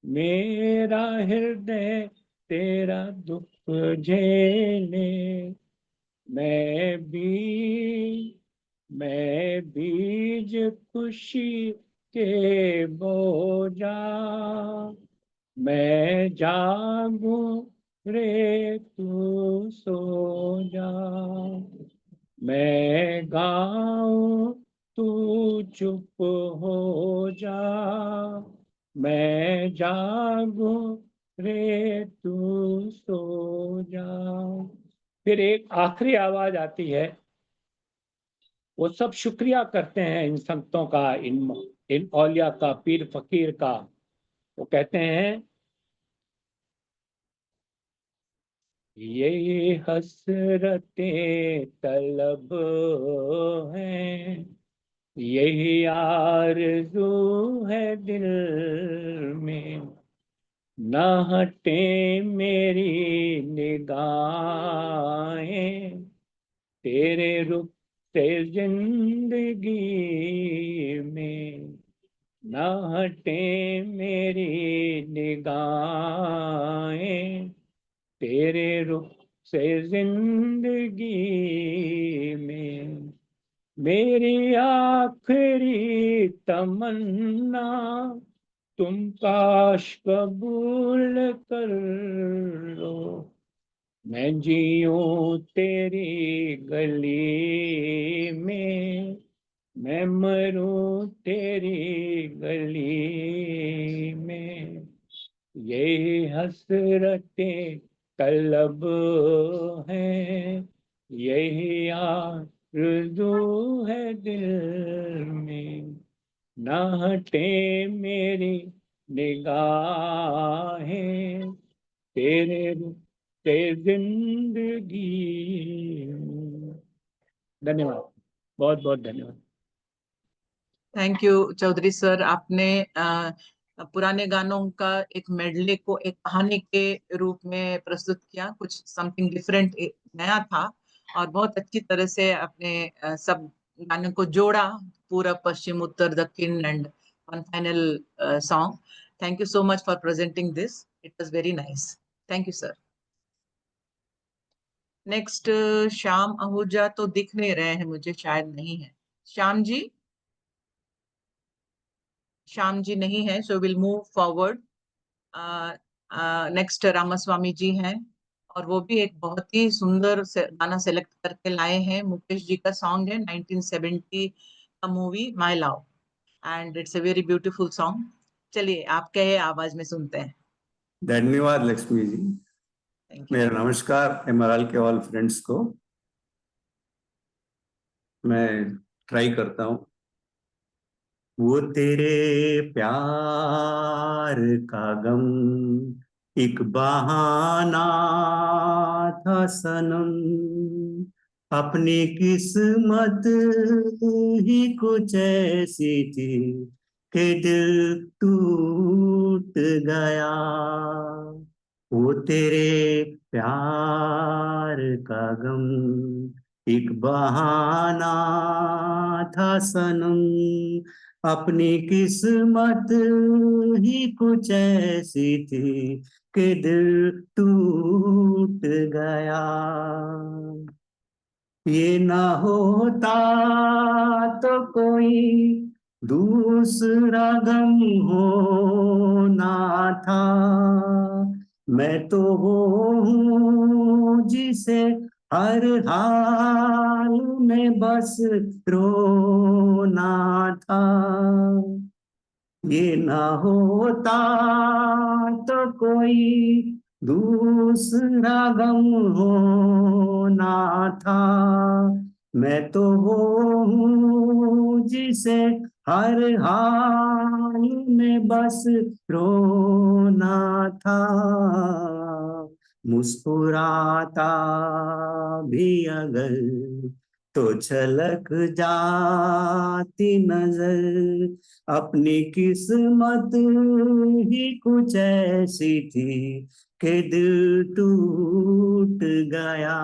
मेरा हृदय तेरा दुख झेले, मैं बीज खुशी के बोजा, मैं जागूं रे तू सो जा, मैं गाऊं तू चुप हो जा, मैं जागूं रे तू सो जा। फिर एक आखिरी आवाज आती है। वो सब शुक्रिया करते हैं इन संतों का, इन औलिया का, पीर फकीर का। वो कहते हैं, ये हसरतें तलब हैं, यही आरज़ू है दिल में, न हटे मेरी निगाहें तेरे रुख से जिंदगी में, न हटे मेरी निगाहें तेरे रुख से जिंदगी में, मेरी आखिरी तमन्ना तुम काश कबूल कर लो, मैं जीऊं तेरी गली में, मैं मरूं तेरी गली में, ये हसरतें तलब हैं, यही आरज़ू है दिल सिमटे मेरी निगाहें, तेरे रूप से जिंदगी। धन्यवाद, बहुत बहुत धन्यवाद। थैंक यू चौधरी सर, आपने पुराने गानों का एक मेडले को एक कहानी के रूप में प्रस्तुत किया, कुछ समथिंग डिफरेंट नया था, और बहुत अच्छी तरह से आपने सब गानों को जोड़ा, पूरब पश्चिम उत्तर दक्षिण and one final song. Thank you so much for presenting this, it was very nice. Thank you sir. Next Shyam Ahuja तो दिख नहीं रहे हैं मुझे, शायद नहीं है। श्याम जी, श्याम जी नहीं है, so will move forward. Next Ramaswamy ji हैं, और वो भी एक बहुत ही सुंदर गाना सेलेक्ट करके लाए हैं। मुकेश जी का सॉन्ग है 1970 का movie my love, and it's a very beautiful song. चलिए आपके आवाज में सुनते हैं। धन्यवाद लक्ष्मी जी। मेरा नमस्कार एमआरएल के ऑल फ्रेंड्स को। मैं ट्राई करता हूँ। वो तेरे प्यार का गम एक बहाना था सनम, अपनी किस्मत ही कुछ ऐसी थी कि दिल टूट गया। वो तेरे प्यार का गम एक बहाना था सनम, अपनी किस्मत ही कुछ ऐसी थी कि दिल टूट गया। ये ना होता तो कोई दूसरा गम होना था, मैं तो वो हूँ जिसे हर हाल में बस रोना था। ये ना होता तो कोई दूसरा गम होना था, मैं तो वो हूँ जिसे हर हाल में बस रोना था। मुस्कुराता भी अगर तो छलक जाती नजर, अपनी किस्मत ही कुछ ऐसी थी कि दिल टूट गया।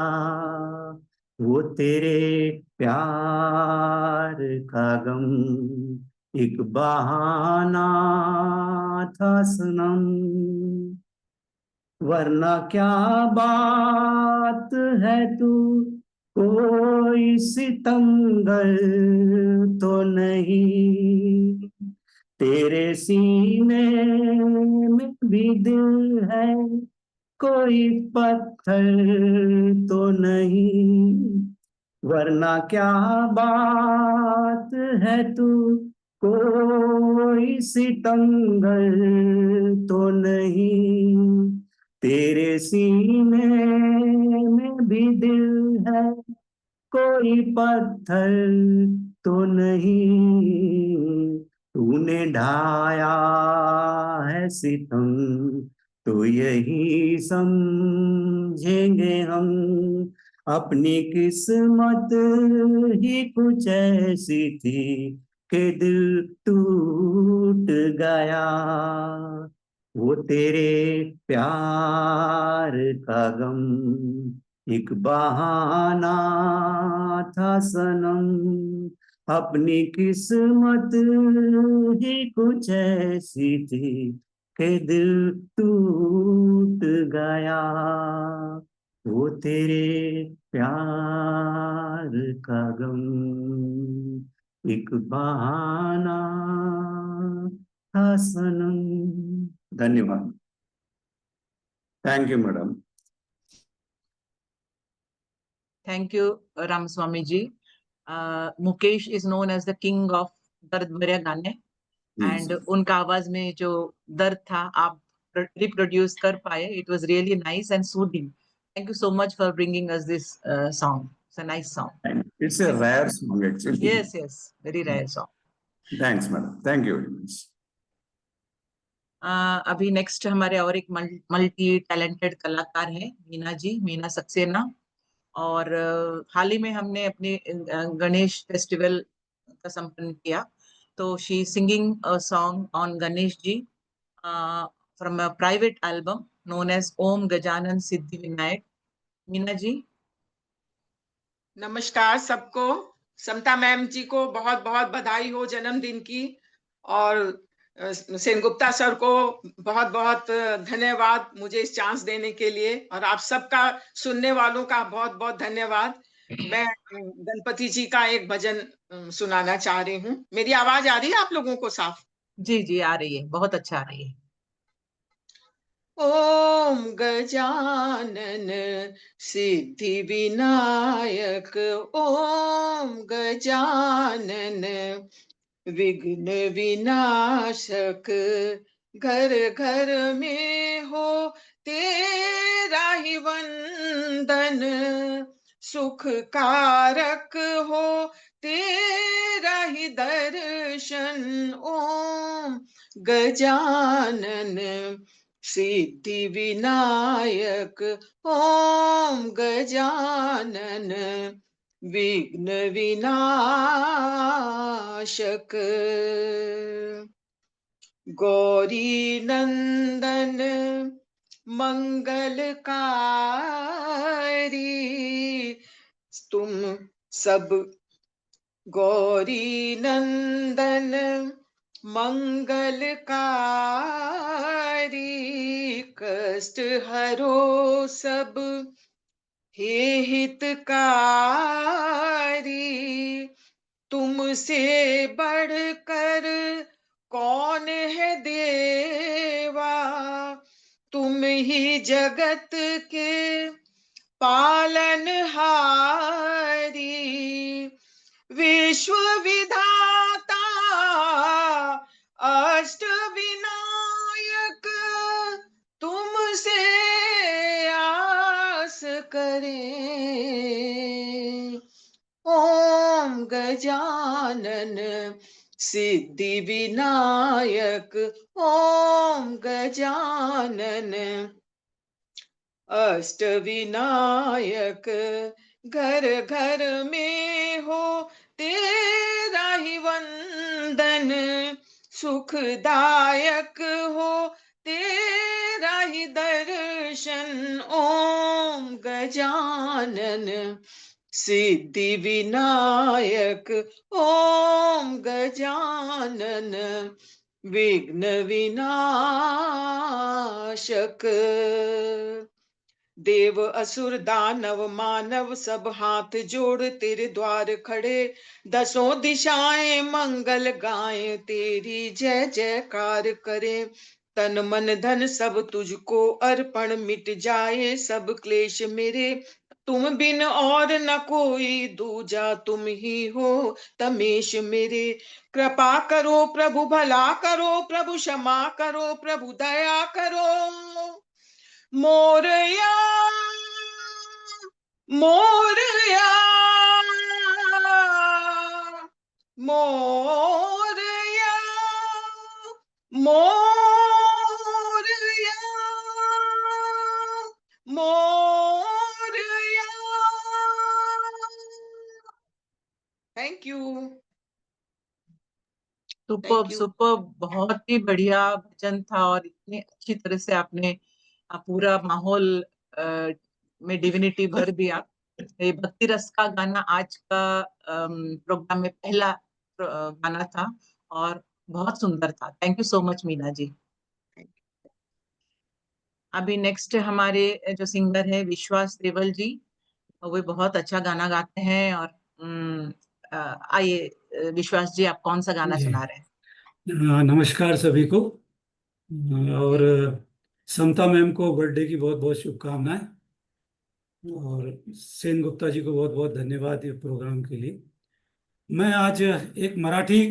वो तेरे प्यार का गम एक बहाना था सनम, वरना क्या बात है तू कोई सितमगर तो नहीं, तेरे सीने में भी दिल है कोई पत्थर तो नहीं, वरना क्या बात है तू कोई सितमगर तो नहीं, तेरे सीने में भी दिल है कोई पत्थर तो नहीं। तूने ढाया है सितम तो यही समझेंगे हम, अपनी किस्मत ही कुछ ऐसी थी कि दिल टूट गया। वो तेरे प्यार का गम एक बहाना था सनम, अपनी किस्मत ही कुछ ऐसी थी कि दिल टूट गया। वो तेरे प्यार का गम एक बहाना था सनम। धन्यवाद। Thank you madam. Thank you Ramaswamy ji. Mukesh is known as the king of दर्द भरे गाने, एंड उनका आवाज में जो दर्द था आप रिप्रोड्यूस कर पाए। It was really nice and soothing. Thank you so much for bringing us this song. It's a nice song. It's a rare song actually. Yes, yes, very rare song. Thanks madam, thank you very much. अभी next हमारे और एक multi talented कलाकार है मीना जी, मीना सक्सेना। और हाल ही में हमने अपने गणेश फेस्टिवल का संपन्न किया, तो she singing a song on Ganesh ji from a private album known as Om Gajanan Siddhi Vinayak. Meena ji. नमस्कार सबको। समता मैम जी को बहुत बहुत बधाई हो जन्मदिन की, और सेनगुप्ता सर को बहुत बहुत धन्यवाद मुझे इस चांस देने के लिए, और आप सबका सुनने वालों का बहुत बहुत धन्यवाद। मैं गणपति जी का एक भजन सुनाना चाह रही हूँ। मेरी आवाज आ रही है आप लोगों को साफ? जी जी आ रही है, बहुत अच्छा आ रही है। ओम गजानन सिद्धि विनायक, ओम गजानन विघ्न विनाशक, घर घर में हो तेरा ही वंदन, सुख कारक हो तेरा ही दर्शन। ओम गजानन सिद्धि विनायक, ओम गजानन विघ्न विनाशक, गौरी नंदन मंगलकारी, तुम सब गौरी नंदन मंगलकारी, कष्ट हरो सब हे हितकारी, तुमसे बढ़कर कौन है देवा, तुम ही जगत के पालनहारी, विश्व विधाता अष्ट विनायक, तुमसे आस करें। ओम गजानन सिद्धि विनायक, ओम गजानन अष्ट विनायक, घर घर में हो तेरा ही वंदन, सुखदायक हो तेरा ही दर्शन। ओम गजानन सिद्धि विनायक, ओम गजानन विघ्न विनाशक, देव असुर दानव मानव सब हाथ जोड़ तेरे द्वार खड़े, दसों दिशाएं मंगल गाएं तेरी जय जयकार करें। तन मन धन सब तुझको अर्पण, मिट जाए सब क्लेश मेरे, तुम बिन और न कोई दूजा, तुम ही हो तमेश मेरे। कृपा करो प्रभु भला करो, प्रभु क्षमा करो, प्रभु दया करो, Morya Morya Morya Morya Morya. Thank you. Super super, बहुत ही बढ़िया भजन था, और इतनी अच्छी तरह से आपने पूरा माहौल में डिविनिटी भर दिया। ये भक्ति रस का गाना आज का प्रोग्राम में पहला गाना था, और बहुत सुंदर था। Thank you so much Meena ji. अभी नेक्स्ट हमारे जो सिंगर है विश्वास देवल जी, वो बहुत अच्छा गाना गाते हैं। और आइए विश्वास जी, आप कौन सा गाना जी। सुना रहे हैं? नमस्कार सभी को, और समता मैम को बर्थडे की बहुत बहुत शुभकामनाएं, और सेन गुप्ता जी को बहुत बहुत धन्यवाद ये प्रोग्राम के लिए। मैं आज एक मराठी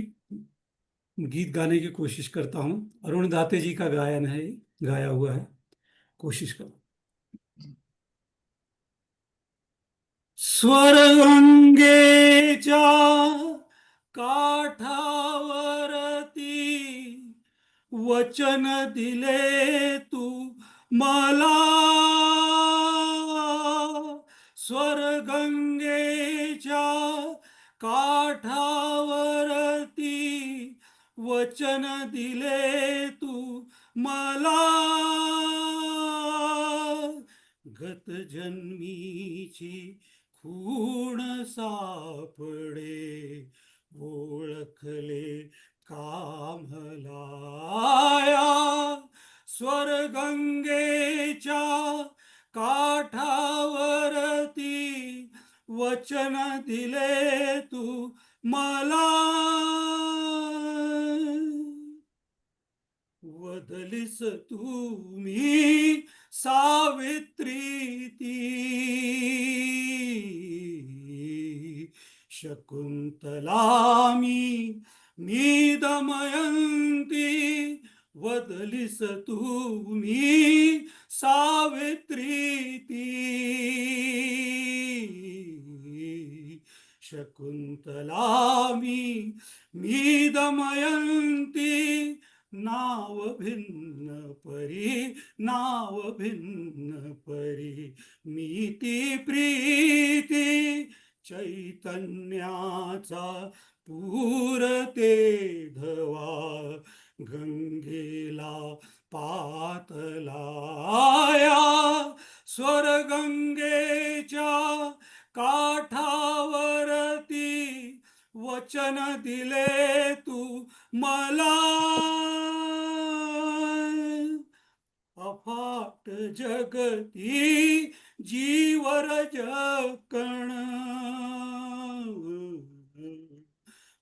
गीत गाने की कोशिश करता हूँ। अरुण दाते जी का गायन है, गाया हुआ है, कोशिश करो। स्वर गंगेच्या काठावर वचन दिले तू मला स्वर्गंगेच्या काठावरती वचन दिले तू मला गत जन्मीची खूण सापडे ओळखले कामलाया स्वर्गंगेच्या काठावरती वचन दिले तू मला वदलीस तुम्ही सावित्री ती शकुंतला मी दमयंती वदलीस तुम्ही सावित्री ती शकुंतला मी दमयंती नाव भिन्न परी मी ती प्रीती चैतन्याचा पूर ते धवा गंगेला पातलाया स्वर्गंगेच्या काठावरती वचन दिले तू मला अफाट जगती जीवर जकण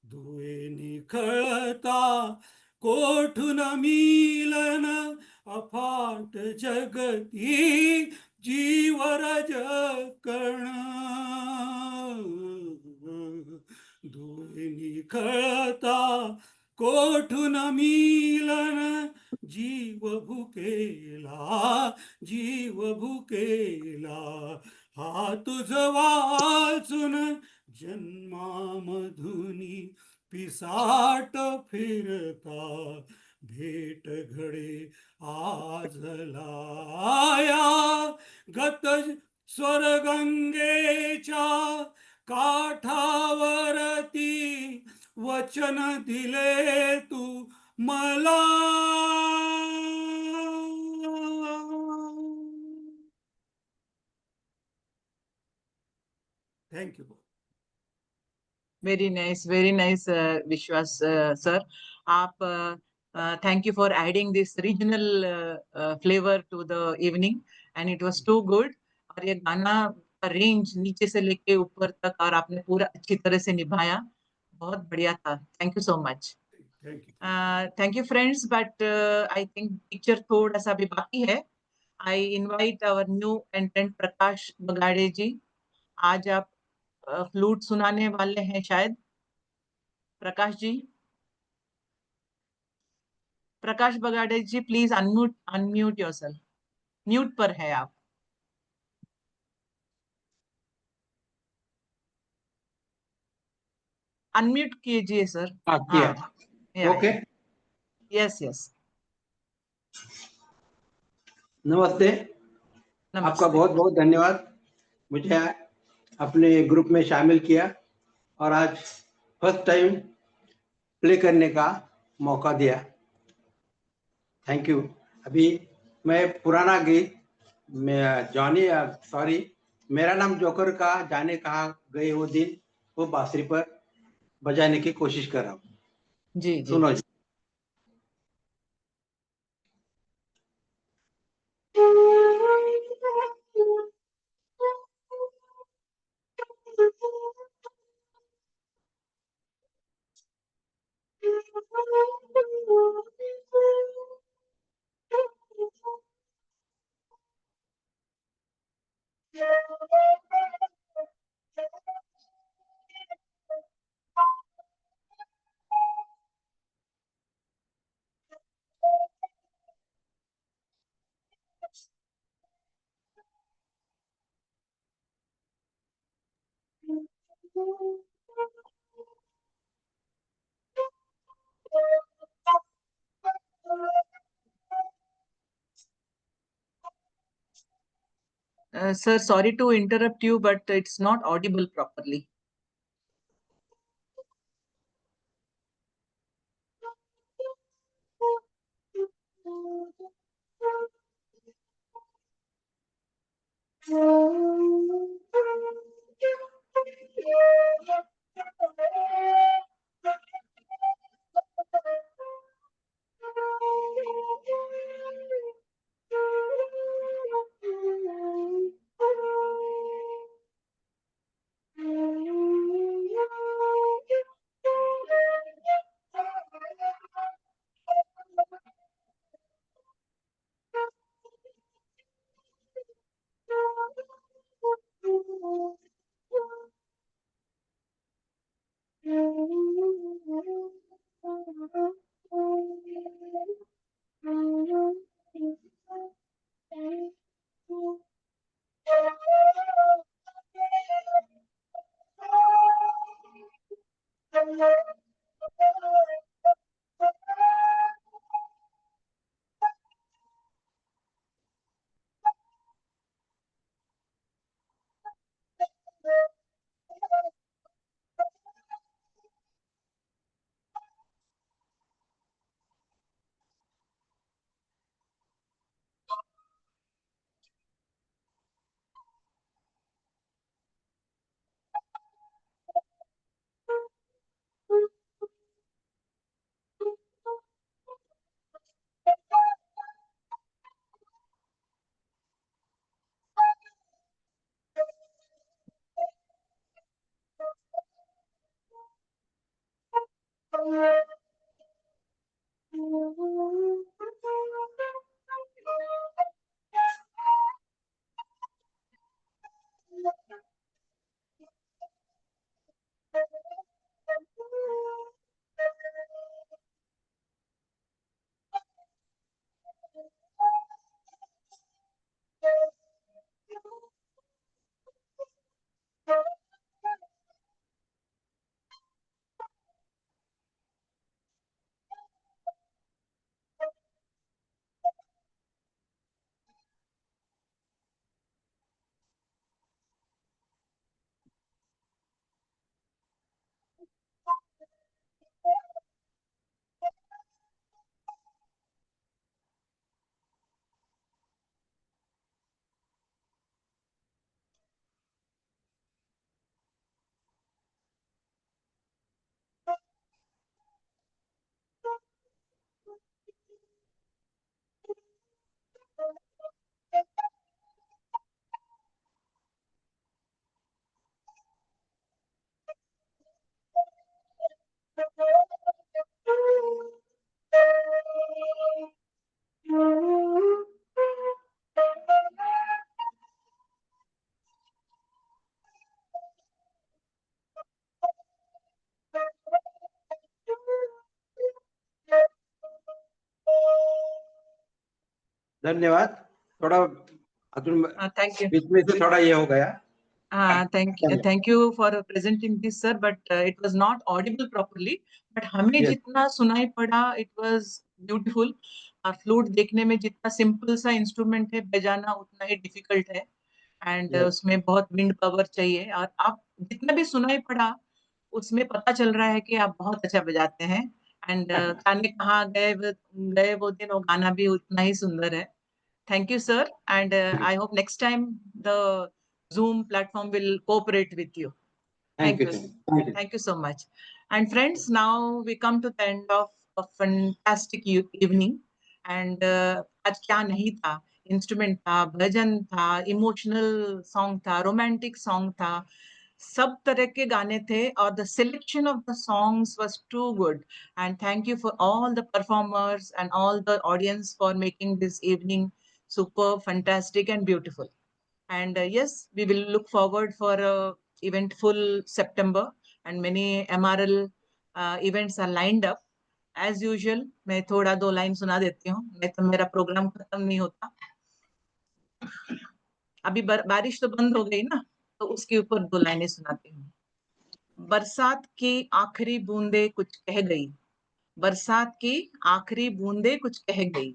दुए निखळता कोठून मिलन अफाट जगती जीवर जकण दुए निखळता कोठून मिलन जीव भुकेला हा तुझ वाचून जन्मामधुनी पिसाट फिरता भेट घडे आजलाया गत स्वर्गंगेच्या काठावरती वचन दिले तू मला थैंक यू वेरी नाइस विश्वास सर आप thank you for adding this regional flavor to the evening and it was too good और ये गाना का रेंज नीचे से लेके ऊपर तक और आपने पूरा अच्छी तरह से निभाया बहुत बढ़िया था thank you so much thank you friends but I think picture थोड़ा सा भी बाकी है I invite our new entrant Prakash Bagade ji आज आप फ्लूट सुनाने वाले हैं शायद Prakash Bagade ji please unmute yourself mute पर है आप अनम्यूट कीजिए सर ओके यस नमस्ते आपका बहुत बहुत धन्यवाद मुझे अपने ग्रुप में शामिल किया और आज फर्स्ट टाइम प्ले करने का मौका दिया थैंक यू अभी मैं पुराना गीत मेरा नाम जोकर का जाने कहा गए वो दिन वो बांसुरी पर बजाने की कोशिश कर रहा हूँ जी सुनो जी Sir, sorry to interrupt you, but it's not audible properly. धन्यवाद. थोड़ा अतुल Thank you. बीच में से थोड़ा ये हो गया. Thank you for presenting this, sir. But it was not audible properly. But हमें Yes. जितना सुनाई पड़ा, it was beautiful. फ्लूट देखने में जितना सिंपल सा इंस्ट्रूमेंट है, बजाना उतना ही डिफिकल्ट है. And Yes. उसमें बहुत विंड पावर चाहिए. और आप जितना भी सुनाई पड़ा, उसमें पता चल रहा है कि आप बहुत अच्छा बजाते हैं. एंड गाने कहाँ गए वो दिन, वो गाना भी उतना ही सुंदर है. Thank you, sir. And I hope next time the Zoom platform will cooperate with you. Thank you. Thank you. Thank you so much. And friends, now we come to the end of a fantastic evening. And आज क्या नहीं था, instrument था, भजन था, emotional song था, romantic song था, सब तरह के गाने थे. और the selection of the songs was too good. And thank you for all the performers and all the audience for making this evening super fantastic and beautiful. And yes, we will look forward for a eventful September, and many MRL events are lined up. As usual, मैं थोड़ा दो line सुना देती हूँ, नहीं तो मेरा programme खत्म नहीं होता. अभी बारिश तो बंद हो गई ना, तो उसके ऊपर दो लाइनें सुनाती हूँ. बरसात की आखिरी बूंदे कुछ कह गई, बरसात की आखिरी बूंदे कुछ कह गई,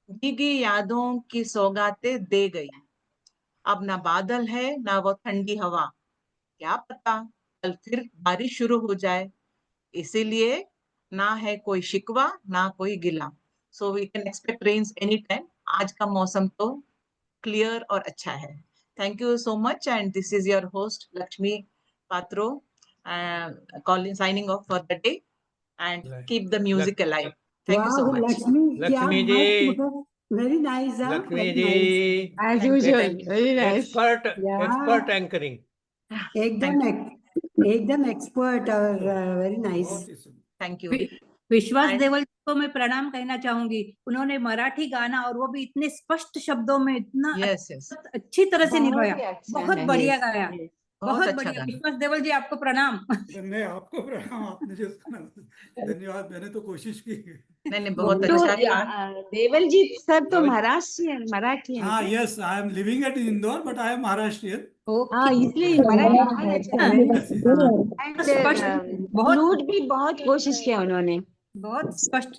भीगी यादों की सौगातें दे गई. अब ना बादल है ना वो ठंडी हवा, क्या पता कल फिर बारिश शुरू हो जाए, इसीलिए ना है कोई शिकवा ना कोई गिला। So we can expect rains any time. आज का मौसम तो क्लियर और अच्छा है। Thank you so much and this is your host Lakshmi Patro calling signing off for the day and keep the music alive. Thank you so much. Lakshmi ji, Very nice, huh? Lakshmi Very ji, nice. As usual, very nice. Expert anchoring. एकदम expert और very nice. Thank you. Vishwas Deval को मैं प्रणाम कहना चाहूंगी। उन्होंने मराठी गाना और वो भी इतने स्पष्ट शब्दों में इतना अच्छी तरह से निभाया, बहुत बढ़िया गाया, बहुत बढ़िया। विश्वास देवल जी आपको प्रणाम। नहीं, आपको प्रणाम, आपने जो धन्यवाद, मैंने तो कोशिश की। नहीं बहुत अच्छा। देवल जी सर तो महाराष्ट्रियन, मराठी। हाँ, yes, I am living at Indore but I am Maharashtrian. हाँ, इसलिए मराठी बहुत फ्लूट भी बहुत कोशिश किया उन्होंने, बहुत स्पष्ट